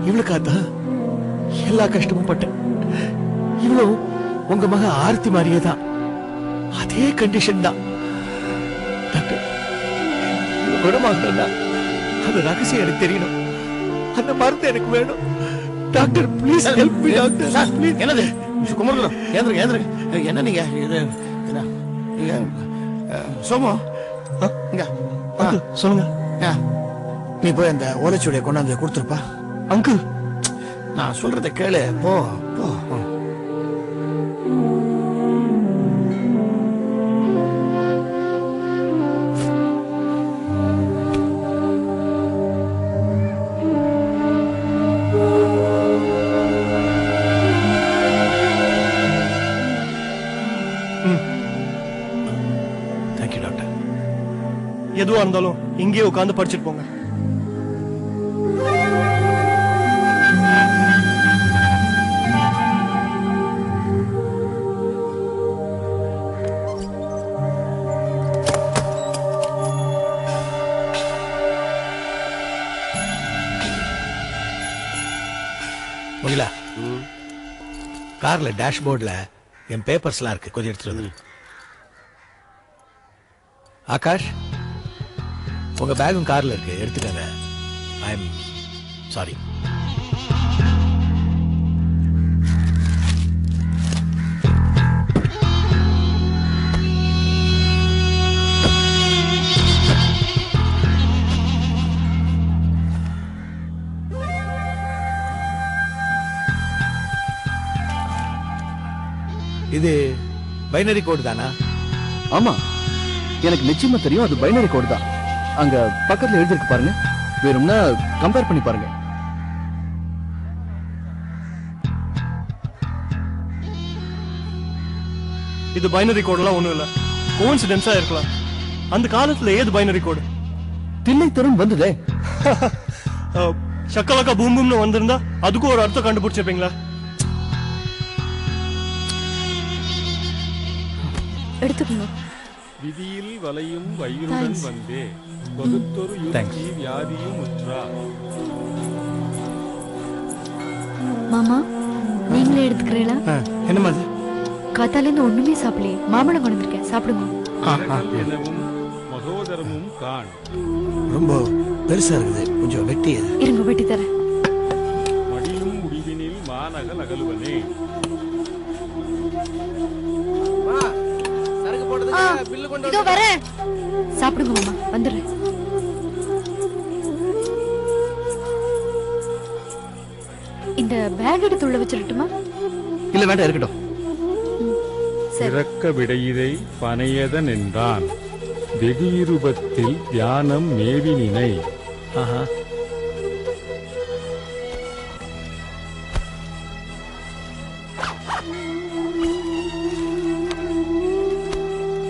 இவளுக்காதான் எல்லா கஷ்டமும் பட்டேன். இவ்வளவு உங்க மக ஆர்த்தி மாதிரியே தான், அதே கண்டிஷன் தான். டாக்டர், குணமாகணும்னா அந்த ரகசியம் எனக்கு தெரியணும். அந்த மருந்து எனக்கு வேணும். Doctor please help me doctor. Please. என்னது குமரகுலம்? ஏந்திருங்க ஏந்திருங்க. என்ன நீங்க சோமு இங்க சொல்லுங்க. நீ போய் அந்த ஓலைச்சுவடியை கொண்டாந்து கொடுத்துருப்பா. அங்கிள், நான் சொல்றத கேளு. போ போ. Thank you doctor. எதுவா இருந்தாலும் இங்கேயே உட்காந்து படிச்சுட்டு போங்க. முகிலா, கார்ல டேஷ்போர்ட்ல என் பேப்பர்ஸ்லாம் இருக்கு, கொஞ்சம் எடுத்துட்டு வந்து. ஆகாஷ், உங்க பேகும் கார்ல இருக்கு, எடுத்துக்கங்க. I am sorry. இது பைனரி கோட் தானா? ஆமா, எனக்கு நிச்சயமா தெரியும் அது பைனரி கோட் தான். அங்க பக்கத்துல எழுதிருக்கு பாருங்க, வேணும்னா கம்பேர் பண்ணி பாருங்க. இது பைனரி கோடெல்லாம் ஒண்ணும் இல்ல, கோஇன்சிடென்ஸா இருக்கலாம். அந்த காலத்துல ஏது பைனரி கோடு? தில்லை தரும் வந்ததே. சக்கலக்கா பூம் பூம்னு வந்திருந்தா அதுக்கும் ஒரு அர்த்தம் கண்டுபிடிச்சிருப்பீங்களா? எடுத்துக்கணும். விதியில் வலையும் வயிறுடன் வந்தே வகுத்தொரு யுக்தி வியாதியும் உற்றா. மாமா, நீங்களே எடுத்துக்கிறீங்களா? என்ன மாதிரி? காத்தால இருந்து ஒண்ணுமே சாப்பிடலையே. மாம்பழம் கொண்டு வந்திருக்கேன், சாப்பிடுங்க. எனவும் மகோதரமும் காண். ரொம்ப பெருசா இருக்குது, கொஞ்சம் வெட்டி இருங்க, வெட்டி தரேன். மடியும் முடிவினில் மாநகல் அகலுவனே. இதோ வரேன். சாப்பிடுங்க மாமா, வந்துடுறேன். இந்த பேக் எடுத்து உள்ள வச்சிரட்டுமா? இல்ல வேண்டாம், இருக்கட்டும். இறக்க விடையிதை பனையத நின்றான் வெகு இருபத்தில் தியானம் மேவி நினை.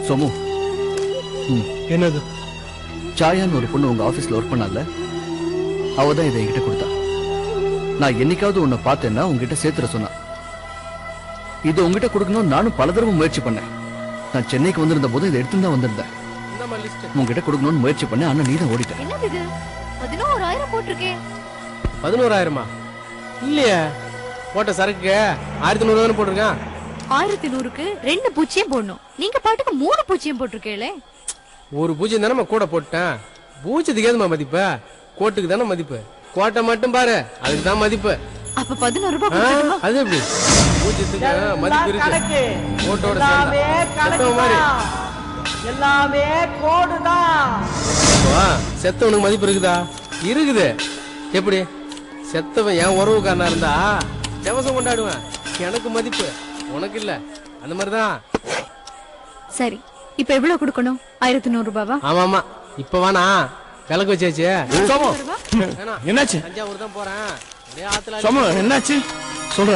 சோமு, என்னது? சாயான்னு ஒரு பொண்ணு உங்க ஆபீஸ்ல ஒர்க் பண்ணால, அவதான் இதை என்கிட்ட கொடுத்தா. நான் என்னைக்காவது உன்னை பார்த்தேன்னா உங்ககிட்ட சேர்த்துற சொன்னா. இது உங்ககிட்ட கொடுக்கணும் நானும் பல தடவை முயற்சி பண்ணேன். நான் சென்னைக்கு வந்திருந்த போது இதை எடுத்து தான் வந்திருந்தேன். உங்ககிட்ட கொடுக்கணும்னு முயற்சி பண்ணேன், ஆனா நீ தான் ஓடிட்ட. என்னது இது? 11,000 போட்டிருக்கேன். 11,000மா? இல்லையே, போட்ட சரக்கு 1,100 போட்டிருக்கான். 1,100க்கு 2 பூச்சியும் போடணும். நீங்க பாட்டுக்கு 3 பூச்சியும் போட்டிருக்கீங்களே. ஒரு பூஜ்ஜியம் தானே கூட போட்டேன். பூஜ்ஜத்துக்கு ஏதுமா மதிப்பு? கோட்டுக்கு தானே மதிப்பு. கோட்டை மட்டும் பாரு, அதுக்கு தான் மதிப்பு. அப்ப 11 ரூபாய் கொடுக்கணுமா? அது எப்படி? பூஜ்ஜத்துக்கு மதிப்பு இருக்கு. கோட்டோட சேர்ந்த மாதிரி எல்லாமே கோடுதான். செத்தவனுக்கு மதிப்பு இருக்குதா? இருக்குது. எப்படி? செத்தவன் என் உறவுக்காரனா இருந்தா ஜவசம் கொண்டாடுவேன், எனக்கு மதிப்பு, உனக்கு இல்ல. அந்த மாதிரிதான். சரி, இப்ப எவ்வளவு கொடுக்கணும்? 1,100 ரூபாவா? ஆமா ஆமா, இப்ப வேணா விளக்கு வச்சாச்சு. என்னாச்சு? தஞ்சாவூர் தான் போறேன். சோமு, என்னாச்சு சொல்ற?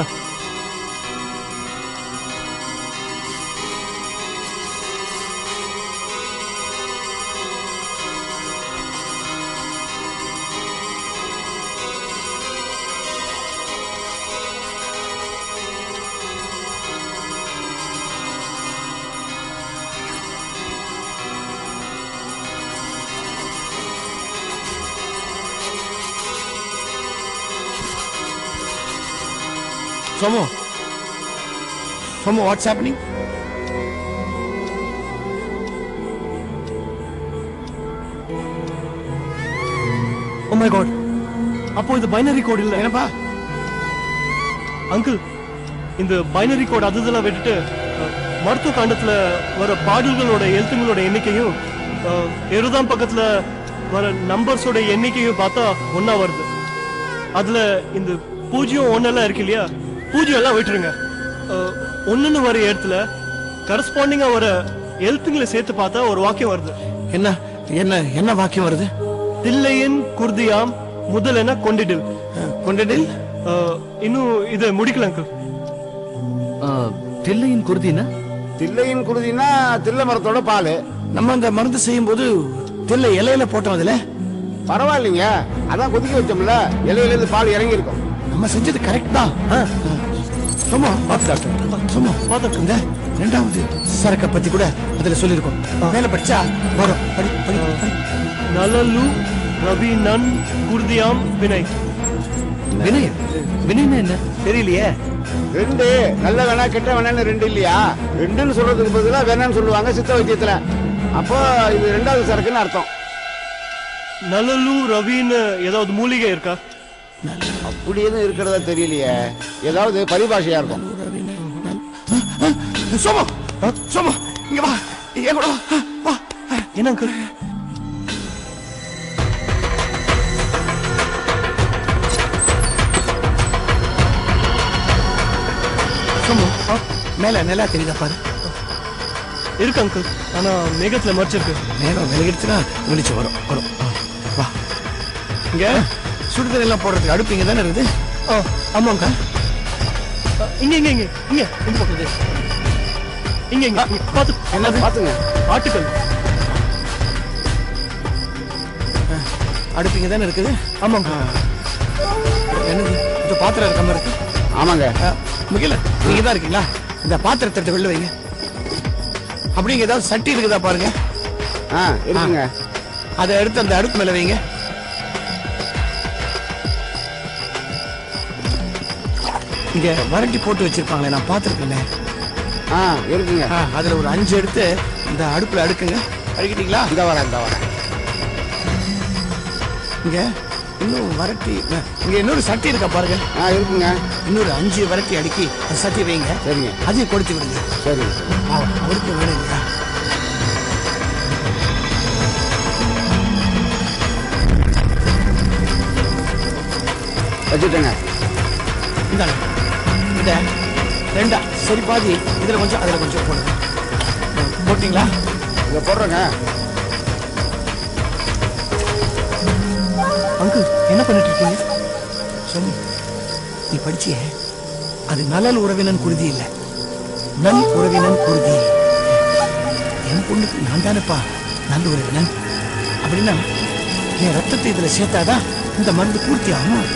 Somu Somu what's happening? Oh my God, அப்போ இது பைனரி கோட் இல்ல. என்னப்பா? அங்கிள், இந்த பைனரி கோட் அதெல்லாம் விட்டுட்டு மருத்துவ காண்டத்துல வர பாடல்களோட எழுத்துங்களோட எண்ணிக்கையும் 70ஆம் பக்கத்துல வர நம்பர்ஸோட எண்ணிக்கையும் பார்த்தா ஒன்னா வருது. அதுல இந்த 0 1 எல்லாம் இருக்கு இல்லையா, 0 எல்லாம் விட்டுருங்க. 1ன்னு வர இடத்துல கரஸ்பாண்டிங்கா வர எழுத்துங்களை சேர்த்து பார்த்தா ஒரு வாக்கியம் வருது. என்ன என்ன என்ன வாக்கியம் வருது? தில்லையன் குர்தியாம் முதலென கொண்டிடில். கொண்டடில்? இன்னும் இதை முடிக்கல அங்கிள். தில்லையின் குருதினா? தில்லையின் குருதினா தில்லை மரத்தோட பால். நம்ம அந்த மருந்து செய்யும் போது தில்லை இலையில போட்டோம். அதுல பரவாயில்லைங்க, அதான் கொதிக்க வச்சோம்ல, இலையில இருந்து பால் இறங்கி இருக்கும். நம்ம செஞ்சது கரெக்ட் தான். சும்மா பார்த்து டாக்டர், சும்மா பார்த்து. இந்த 2வது சரக்க பத்தி கூட அதுல சொல்லிருக்கோம். மேல படிச்சா வரும். படி படி படி. நலலு ரவி நன் குர்தியாம் வினை. வினய்? வினய்னா என்ன தெரியலையே. 2 நல்ல வேணா கெட்ட வேணான்னு 2 இல்லையா? 2ன்னு சொல்றதுக்கு பதிலா வேணான்னு சொல்லுவாங்க சித்த வைத்தியத்துல. அப்போ இது 2வது சரக்குன்னு அர்த்தம். நலலு ரவின்னு ஏதாவது மூலிகை இருக்கா? அப்படி எதுவும் இருக்கிறதா தெரியலையே, ஏதாவது பரிபாஷையா இருக்கும். சோமு சோமு இங்க வா, என் கூட வா. என்ன அங்கிள்? சோமு மேல நல்லா தெரியுதா பாரு. இருக்கு அங்கிள், ஆனா மேகத்துல மறைச்சிருக்கு. மேகம் விலகிடுச்சுன்னா வெளிச்சம் வரும் வரும். வா. இங்க சுடுதண்ணி எல்லாம் போடுறதுக்கு அடுப்பு இங்க தானே இருக்குது? ஆமாங்க. இங்க இங்க இங்க இங்க இந்த பக்கம். இங்க இங்க பாத்து. என்னது பாத்துங்க? ஆட்டுக்கள். அடுப்பு இங்க தானே இருக்குது? ஆமாங்க. என்னது இந்த பாத்திரம் இருக்க மாதிரி இருக்கு? ஆமாங்க. முகில நீங்க தான் இருக்கீங்களா? இந்த பாத்திரத்தை எடுத்து வெளில வைங்க. அப்படிங்க ஏதாவது சட்டி இருக்குதா பாருங்க. இருக்குங்க. அதை எடுத்து அந்த அடுப்பு மேல வைங்க. இங்க வரட்டி போட்டு வச்சிருப்பாங்களே, நான் பாத்துருக்கேன். இருக்குங்க. அதுல ஒரு 5 எடுத்து இந்த அடுப்புல அடுக்குங்க. அடுக்கிட்டீங்களா? இந்த வரேன். இங்க இன்னும் வரட்டி, இங்க இன்னொரு சட்டி இருக்கா பாருங்க. இருக்குங்க. இன்னொரு 5 வரட்டி அடுக்கி அந்த சட்டி வைங்க. சரிங்க. அதையும் கொடுத்து விடுங்க. சரிங்க. அவருக்கு வேணும் இல்லையா? வச்சுட்டேங்க. இந்தாங்க. இத 2 சரி பாதி இதுல கொஞ்சம் அதுல கொஞ்சம் போடுங்க. போட்டீங்களா? இதை போடுறேங்க. அங்கிள், என்ன பண்ணிட்டு இருக்கீங்க? சொல்லு. நீ படிச்சியே, அது நலல் உறவினன் குருதி இல்ல, நல் உறவினன் குருதி. என் பொண்ணுக்கு நான் தானேப்பா நல்ல உறவினன். அப்படின்னா என் ரத்தத்தை இதுல சேர்த்தாதான் இந்த மருந்து பூர்த்தி ஆகும்.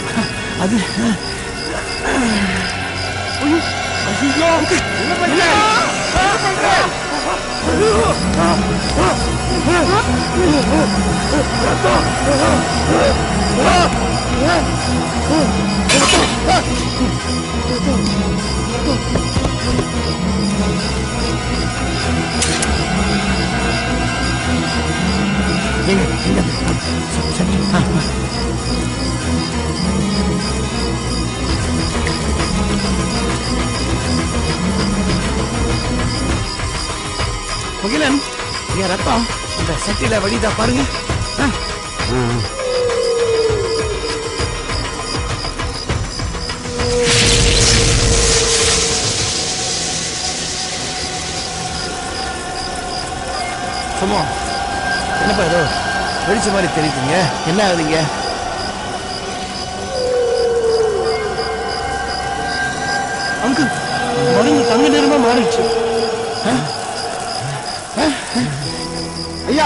அது முகிலன், என் ரத்தம் இந்த சட்டியில வடிதா பாருங்க. சும்மா என்னப்பா ஏதோ வெடிச்ச மாதிரி தெரியுதுங்க, என்ன ஆகுதுங்க? அங்கிள், மருந்து தங்க நிறமா மாறிடுச்சு. ஐயா